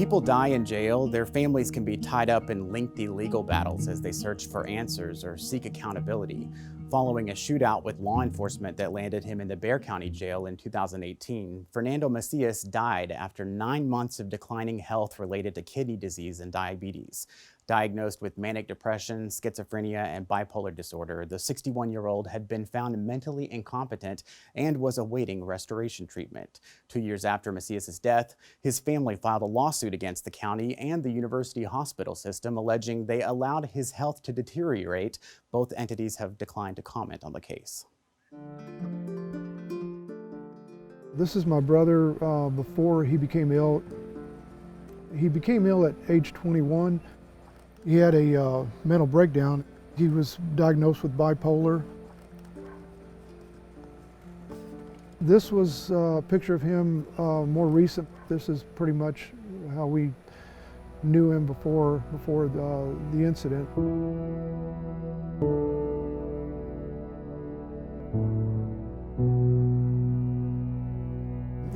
people die in jail, their families can be tied up in lengthy legal battles as they search for answers or seek accountability. Following a shootout with law enforcement that landed him in the Bexar County Jail in 2018, Fernando Macias died after 9 months of declining health related to kidney disease and diabetes. Diagnosed with manic depression, schizophrenia, and bipolar disorder, the 61-year-old had been found mentally incompetent and was awaiting restoration treatment. 2 years after Macias' death, his family filed a lawsuit against the county and the university hospital system, alleging they allowed his health to deteriorate. Both entities have declined to comment on the case. This is my brother before he became ill. He became ill at age 21. He had a mental breakdown. He was diagnosed with bipolar. This was a picture of him more recent. This is pretty much how we knew him before the incident.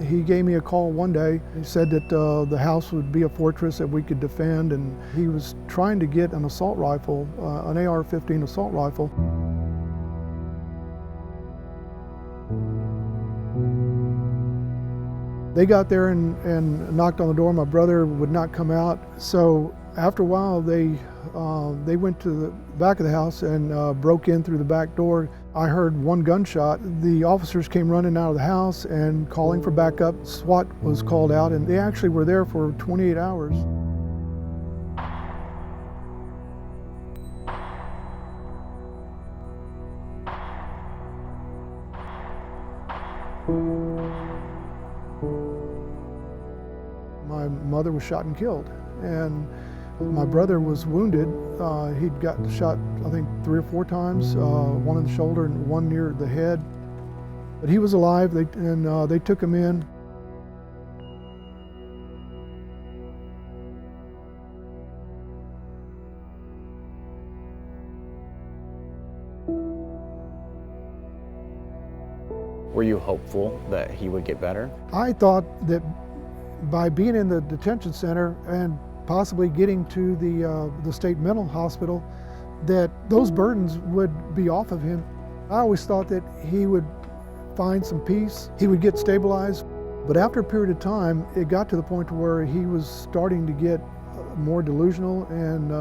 He gave me a call one day. He said that the house would be a fortress that we could defend, and he was trying to get an assault rifle, an AR-15 assault rifle. They got there and knocked on the door. My brother would not come out. So after a while, they went to the back of the house and broke in through the back door. I heard one gunshot. The officers came running out of the house and calling for backup. SWAT was called out, and they actually were there for 28 hours. My mother was shot and killed, and my brother was wounded. He'd gotten shot, I think, 3 or 4 times, one in the shoulder and one near the head. But he was alive, and they took him in. Were you hopeful that he would get better? I thought that by being in the detention center and possibly getting to the state mental hospital, that those burdens would be off of him. I always thought that he would find some peace, he would get stabilized. But after a period of time, it got to the point where he was starting to get more delusional, and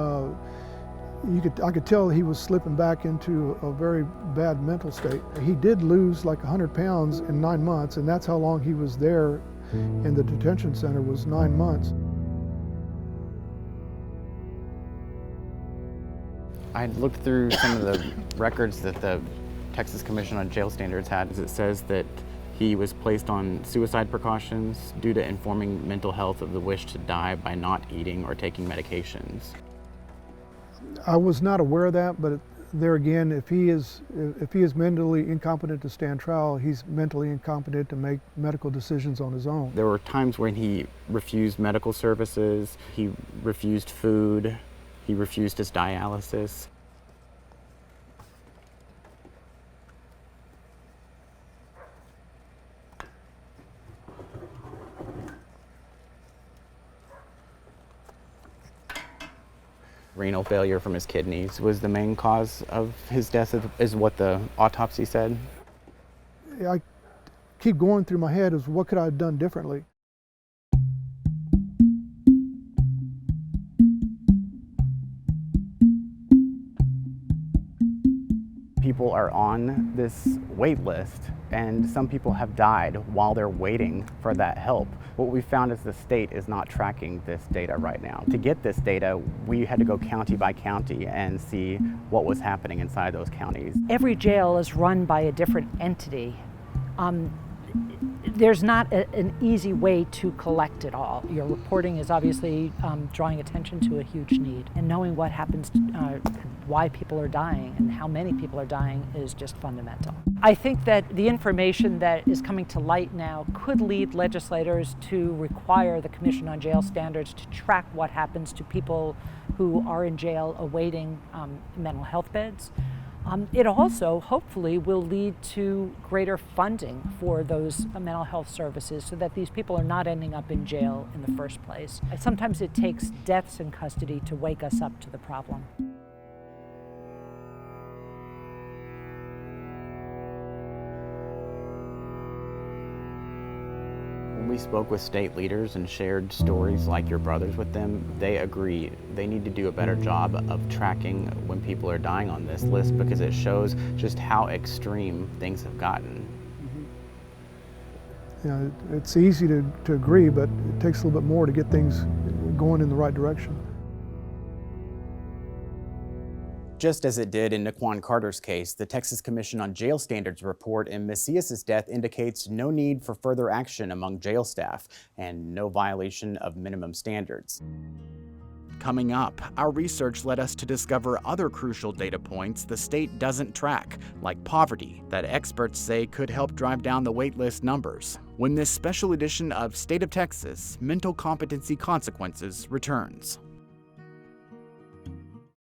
I could tell he was slipping back into a very bad mental state. He did lose like 100 pounds in 9 months, and that's how long he was there in the detention center, was 9 months. I looked through some of the records that the Texas Commission on Jail Standards had. It says that he was placed on suicide precautions due to informing mental health of the wish to die by not eating or taking medications. I was not aware of that, but there again, if he is mentally incompetent to stand trial, he's mentally incompetent to make medical decisions on his own. There were times when he refused medical services, he refused food, he refused his dialysis. Renal failure from his kidneys was the main cause of his death, is what the autopsy said. I keep going through my head is what could I have done differently? People are on this wait list, and some people have died while they're waiting for that help. What we found is the state is not tracking this data right now. To get this data, we had to go county by county and see what was happening inside those counties. Every jail is run by a different entity. There's not an easy way to collect it all. Your reporting is obviously drawing attention to a huge need, and knowing what happens, why people are dying and how many people are dying is just fundamental. I think that the information that is coming to light now could lead legislators to require the Commission on Jail Standards to track what happens to people who are in jail awaiting mental health beds. It also hopefully will lead to greater funding for those mental health services so that these people are not ending up in jail in the first place. Sometimes it takes deaths in custody to wake us up to the problem. When we spoke with state leaders and shared stories like your brother's with them, they agree they need to do a better job of tracking when people are dying on this list because it shows just how extreme things have gotten. You know, it's easy to agree, but it takes a little bit more to get things going in the right direction. Just as it did in Naquan Carter's case, the Texas Commission on Jail Standards report in MACIAS' death indicates no need for further action among jail staff and no violation of minimum standards. Coming up, our research led us to discover other crucial data points the state doesn't track, like poverty, that experts say could help drive down the waitlist numbers, when this special edition of State of Texas Mental Competency Consequences returns.